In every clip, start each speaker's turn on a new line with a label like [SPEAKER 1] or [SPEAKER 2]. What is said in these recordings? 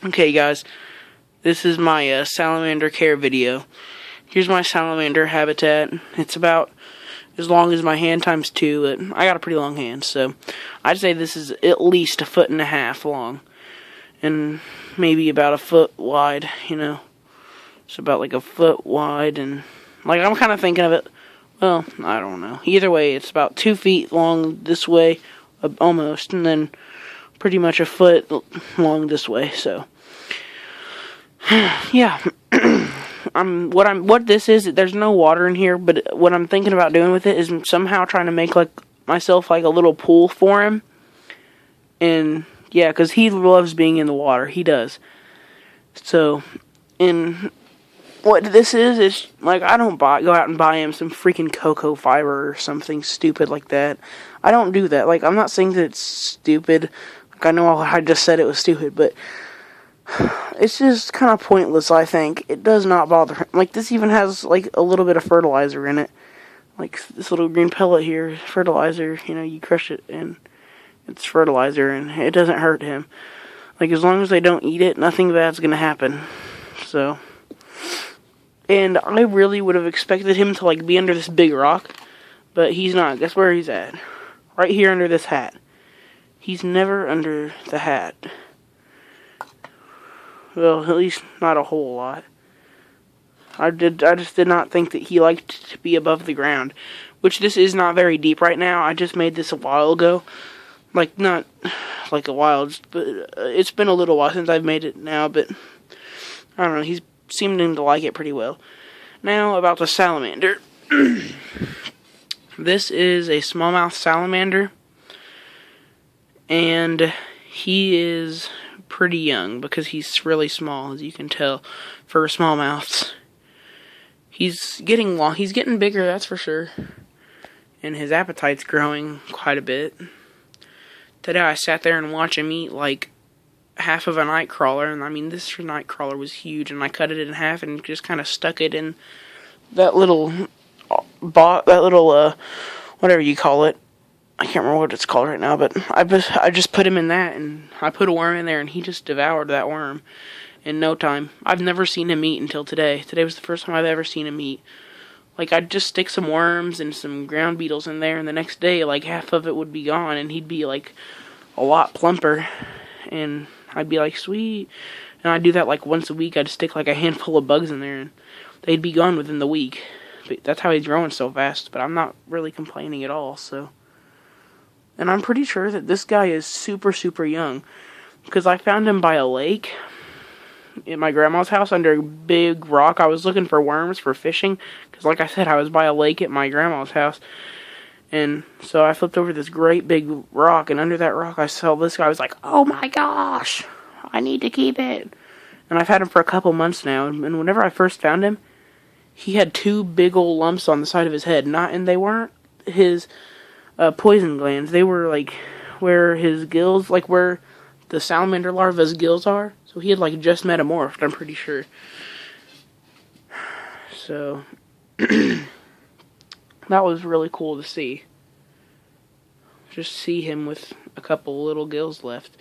[SPEAKER 1] Okay, guys, this is my salamander care video. Here's my salamander habitat. It's about as long as my hand times 2. But I got a pretty long hand, so I'd say this is at least 1.5 feet long. And maybe about 1 foot wide, It's about like 1 foot wide, and I'm kind of thinking of it, well, I don't know. Either way, it's about 2 feet long this way, almost, and then pretty much 1 foot long this way, so. Yeah. What this is, there's no water in here, but what I'm thinking about doing with it is somehow trying to make myself a little pool for him. And yeah, because he loves being in the water. He does. So, and what this is I don't go out and buy him some freaking cocoa fiber or something stupid like that. I don't do that. I'm not saying that it's stupid. I know I just said it was stupid, but it's just kind of pointless, I think. It does not bother him. This even has, a little bit of fertilizer in it. This little green pellet here, fertilizer, you crush it, and it's fertilizer, and it doesn't hurt him. As long as they don't eat it, nothing bad's gonna happen. So, and I really would have expected him to, be under this big rock, but he's not. Guess where he's at? Right here under this hat. He's never under the hat. Well, at least not a whole lot. I just did not think that he liked to be above the ground. Which this is not very deep right now. I just made this a while ago. Not a while, but it's been a little while since I've made it now, but I don't know, he's seeming to like it pretty well. Now, about the salamander. This is a smallmouth salamander, and he is pretty young because he's really small, as you can tell, for smallmouths. He's getting long. He's getting bigger, that's for sure, and his appetite's growing quite a bit. Today I sat there and watched him eat half of a night crawler, and this night crawler was huge, and I cut it in half and just kind of stuck it in that little whatever you call it. I can't remember what it's called right now, but I just put him in that, and I put a worm in there, and he just devoured that worm in no time. I've never seen him eat until today. Today was the first time I've ever seen him eat. I'd just stick some worms and some ground beetles in there, and the next day, half of it would be gone, and he'd be, a lot plumper, and I'd be sweet. And I'd do that, once a week. I'd stick, a handful of bugs in there, and they'd be gone within the week. But that's how he's growing so fast, but I'm not really complaining at all, so. And I'm pretty sure that this guy is super, super young, because I found him by a lake in my grandma's house under a big rock. I was looking for worms for fishing, because like I said, I was by a lake at my grandma's house, and so I flipped over this great big rock, and under that rock I saw this guy. I was like, oh my gosh, I need to keep it. And I've had him for a couple months now, and whenever I first found him, he had 2 big old lumps on the side of his head, and they weren't his poison glands. They were where his gills, where the salamander larva's gills are. So he had just metamorphed, I'm pretty sure. So that was really cool to see. Just see him with a couple little gills left,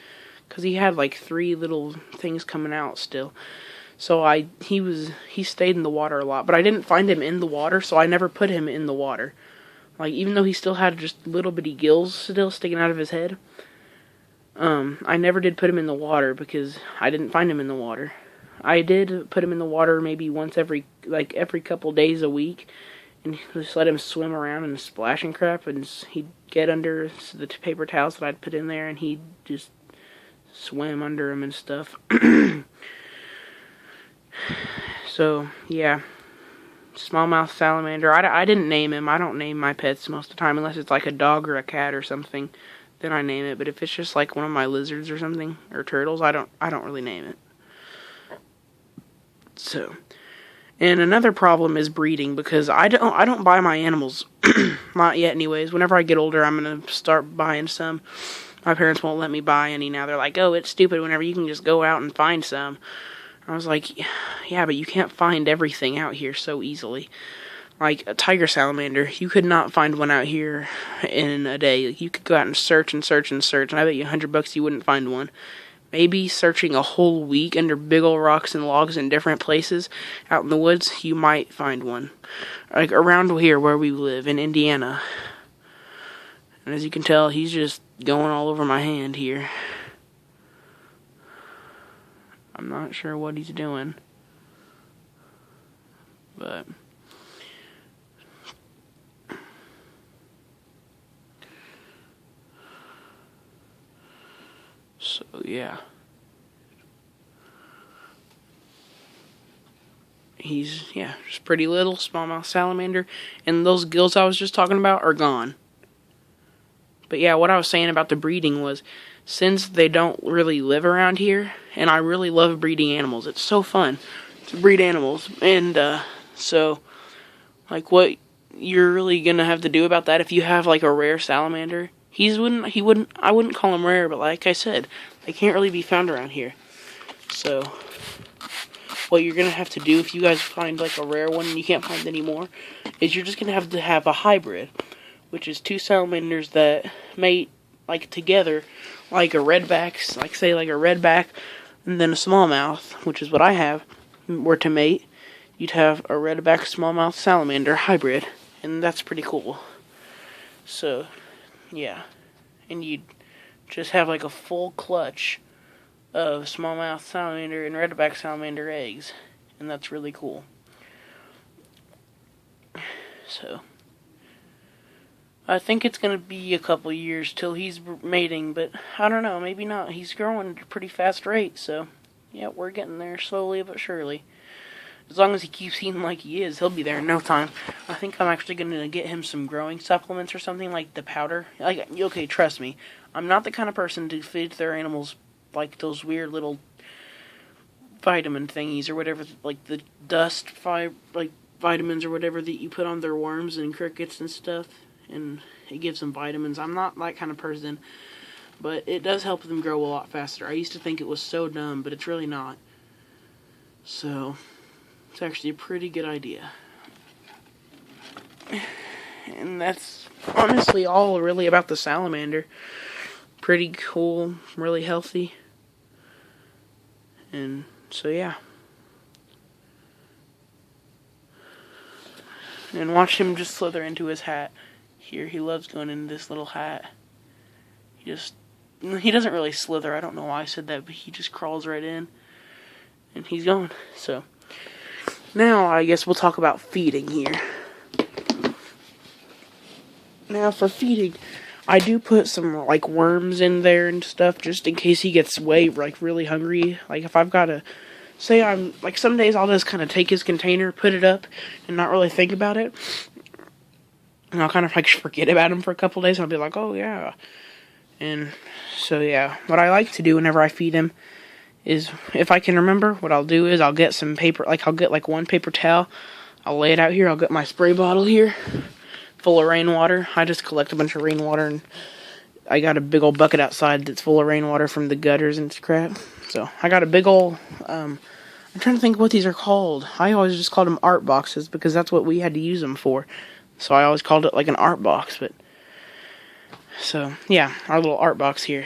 [SPEAKER 1] because he had 3 little things coming out still. So he stayed in the water a lot, but I didn't find him in the water, so I never put him in the water. Even though he still had just little bitty gills still sticking out of his head, I never did put him in the water because I didn't find him in the water. I did put him in the water maybe once every couple days a week, and just let him swim around and splash and crap, and he'd get under the paper towels that I'd put in there, and he'd just swim under them and stuff. So, yeah. Smallmouth salamander. I didn't name him. I don't name my pets most of the time unless it's a dog or a cat or something. Then I name it. But if it's just one of my lizards or something, or turtles, I don't really name it. So, and another problem is breeding, because I don't buy my animals. Not yet, anyways. Whenever I get older, I'm gonna start buying some. My parents won't let me buy any now. They're like, oh, it's stupid whenever you can just go out and find some. I was like, yeah, but you can't find everything out here so easily. A tiger salamander, you could not find one out here in a day. You could go out and search and search and search, and I bet you $100 you wouldn't find one. maybe searching a whole week under big old rocks and logs in different places out in the woods, you might find one. Like around here where we live in Indiana. And as you can tell, he's just going all over my hand here. I'm not sure what he's doing. But so yeah. He's just pretty little smallmouth salamander, and those gills I was just talking about are gone. But yeah, what I was saying about the breeding was, since they don't really live around here, and I really love breeding animals. It's so fun to breed animals, and so like what you're really gonna have to do about that, if you have like a rare salamander, I wouldn't call him rare, but like I said, they can't really be found around here. So what you're gonna have to do if you guys find like a rare one and you can't find any more, is you're just gonna have to have a hybrid, which is two salamanders that mate like together, like a redback, like say like a redback and then a smallmouth, which is what I have, were to mate. You'd have a redback smallmouth salamander hybrid, and that's pretty cool. So yeah, and you'd just have like a full clutch of smallmouth salamander and redback salamander eggs, and that's really cool. So I think it's going to be a couple years till he's mating, but I don't know, maybe not. He's growing at a pretty fast rate, so yeah, we're getting there slowly but surely. As long as he keeps eating like he is, he'll be there in no time. I think I'm actually going to get him some growing supplements or something, like the powder. Like, okay, trust me, I'm not the kind of person to feed their animals like those weird little vitamin thingies or whatever, like the dust like vitamins or whatever that you put on their worms and crickets and stuff, and it gives them vitamins. I'm not that kind of person, but it does help them grow a lot faster. I used to think it was so dumb, but it's really not. So it's actually a pretty good idea. And that's honestly all really about the salamander. Pretty cool, really healthy. And so yeah. And watch him just slither into his hat. Here, he loves going into this little hat. He doesn't really slither. I don't know why I said that, but he just crawls right in. And he's going. So now I guess we'll talk about feeding here. Now for feeding, I do put some like worms in there and stuff just in case he gets like really hungry. Like if I've got to say, I'm like, some days I'll just kind of take his container, put it up, and not really think about it. And I'll kind of like forget about him for a couple days, and I'll be like, oh yeah. And so yeah, what I like to do whenever I feed him is, if I can remember, what I'll do is I'll get some paper, like I'll get like one paper towel, I'll lay it out here, I'll get my spray bottle here, full of rainwater. I just collect a bunch of rainwater, and I got a big old bucket outside that's full of rainwater from the gutters and crap. So I got a big old, I'm trying to think what these are called. I always just called them art boxes because that's what we had to use them for. So I always called it like an art box, but so yeah, our little art box here.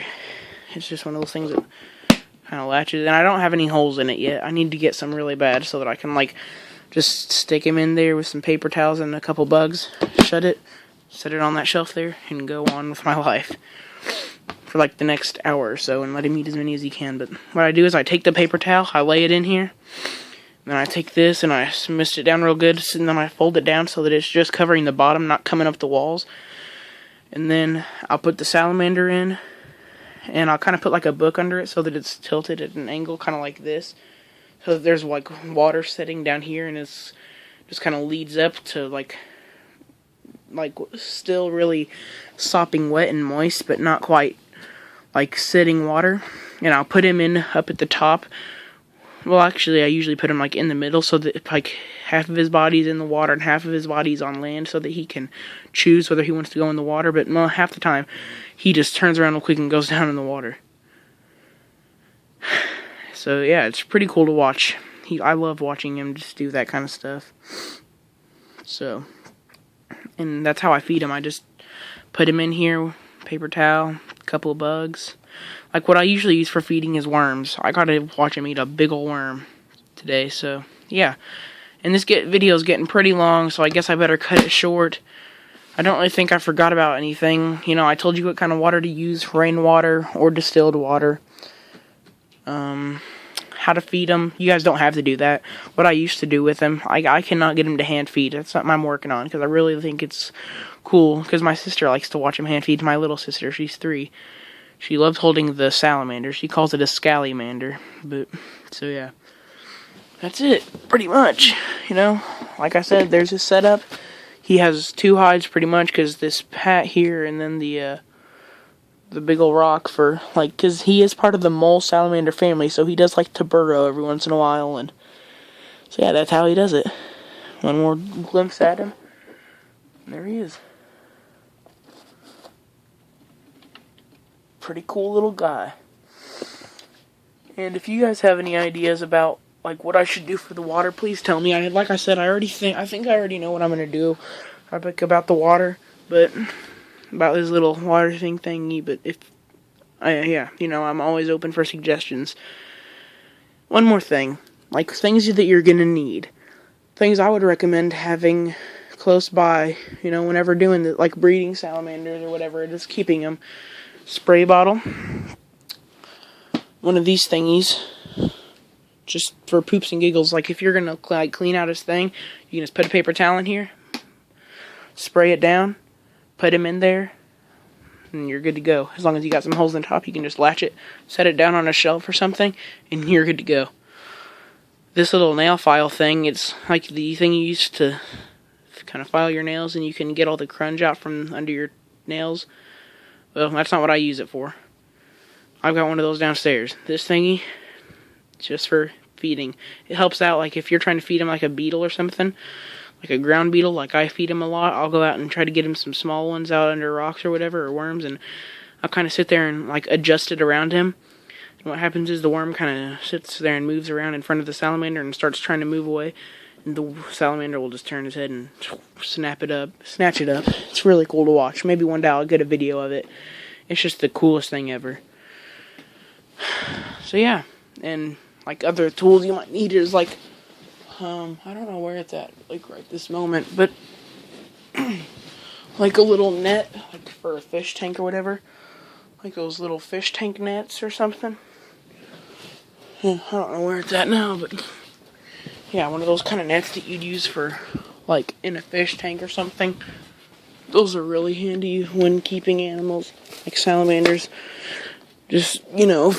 [SPEAKER 1] It's just one of those things that kind of latches, and I don't have any holes in it yet. I need to get some really bad so that I can like just stick him in there with some paper towels and a couple bugs, shut it, set it on that shelf there, and go on with my life for like the next hour or so and let him eat as many as he can. But what I do is I take the paper towel, I lay it in here, then I take this and I mist it down real good, and then I fold it down so that it's just covering the bottom, not coming up the walls. And then I'll put the salamander in, and I'll kind of put like a book under it so that it's tilted at an angle, kind of like this. So that there's like water sitting down here, and it's just kind of leads up to like still really sopping wet and moist, but not quite like sitting water. And I'll put him in up at the top. Well, actually, I usually put him like in the middle so that like half of his body's in the water and half of his body's on land, so that he can choose whether he wants to go in the water. But well, half the time, he just turns around real quick and goes down in the water. So yeah, it's pretty cool to watch. I love watching him just do that kind of stuff. And that's how I feed him. I just put him in here, paper towel, couple of bugs. Like what I usually use for feeding is worms. I gotta watch him eat a big ol' worm today, so yeah. And this video is getting pretty long, so I guess I better cut it short. I don't really think I forgot about anything. You know, I told you what kind of water to use, rainwater or distilled water. How to feed them. You guys don't have to do that. What I used to do with them, I cannot get them to hand feed. That's something I'm working on, because I really think it's cool, because my sister likes to watch them hand feed. My little sister, she's 3. She loves holding the salamander. She calls it a scalamander. But, so yeah. That's it, pretty much. You know, like I said, there's his setup. He has 2 hides pretty much, because this pat here and then the big ol' rock for, like, because he is part of the mole salamander family, so he does like to burrow every once in a while, and so yeah, that's how he does it. One more glimpse at him. There he is. Pretty cool little guy. And if you guys have any ideas about like what I should do for the water, please tell me. Like I said, I think I already know what I'm gonna do. About the water, but about this little water thing thingy. But yeah, you know, I'm always open for suggestions. One more thing, like things that you're gonna need, things I would recommend having close by. You know, whenever doing the, like breeding salamanders or whatever, just keeping them. Spray bottle, one of these thingies, just for poops and giggles. Like if you're gonna like clean out his thing, you can just put a paper towel in here, spray it down, put him in there, and you're good to go. As long as you got some holes in the top, you can just latch it, set it down on a shelf or something, and you're good to go. This little nail file thing, it's like the thing you use to kind of file your nails, and you can get all the crunch out from under your nails. Well, that's not what I use it for. I've got one of those downstairs. This thingy, just for feeding. It helps out, like, if you're trying to feed him like a beetle or something, like a ground beetle, like I feed him a lot. I'll go out and try to get him some small ones out under rocks or whatever, or worms, and I'll kind of sit there and, like, adjust it around him. And what happens is the worm kind of sits there and moves around in front of the salamander and starts trying to move away. And the salamander will just turn his head and snatch it up. It's really cool to watch. Maybe one day I'll get a video of it. It's just the coolest thing ever. So yeah, and like other tools you might need is like, I don't know where it's at, like right this moment, but like a little net, like for a fish tank or whatever. Like those little fish tank nets or something. I don't know where it's at now, but yeah, one of those kind of nets that you'd use for, like, in a fish tank or something. Those are really handy when keeping animals, like salamanders. Just, you know,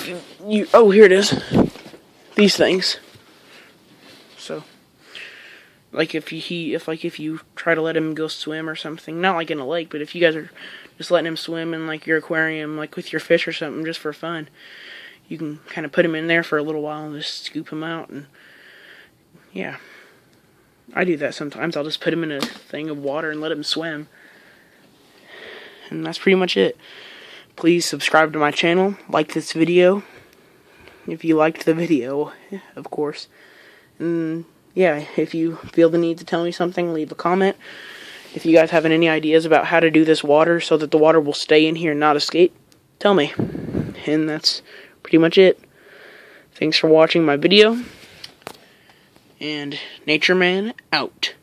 [SPEAKER 1] oh, here it is. These things. So, like, if you try to let him go swim or something, not like in a lake, but if you guys are just letting him swim in, like, your aquarium, like, with your fish or something, just for fun, you can kind of put him in there for a little while and just scoop him out, and yeah, I do that sometimes. I'll just put him in a thing of water and let him swim. And that's pretty much it. Please subscribe to my channel. Like this video. If you liked the video, of course. And yeah, if you feel the need to tell me something, leave a comment. If you guys have any ideas about how to do this water so that the water will stay in here and not escape, tell me. And that's pretty much it. Thanks for watching my video. And Nature Man out.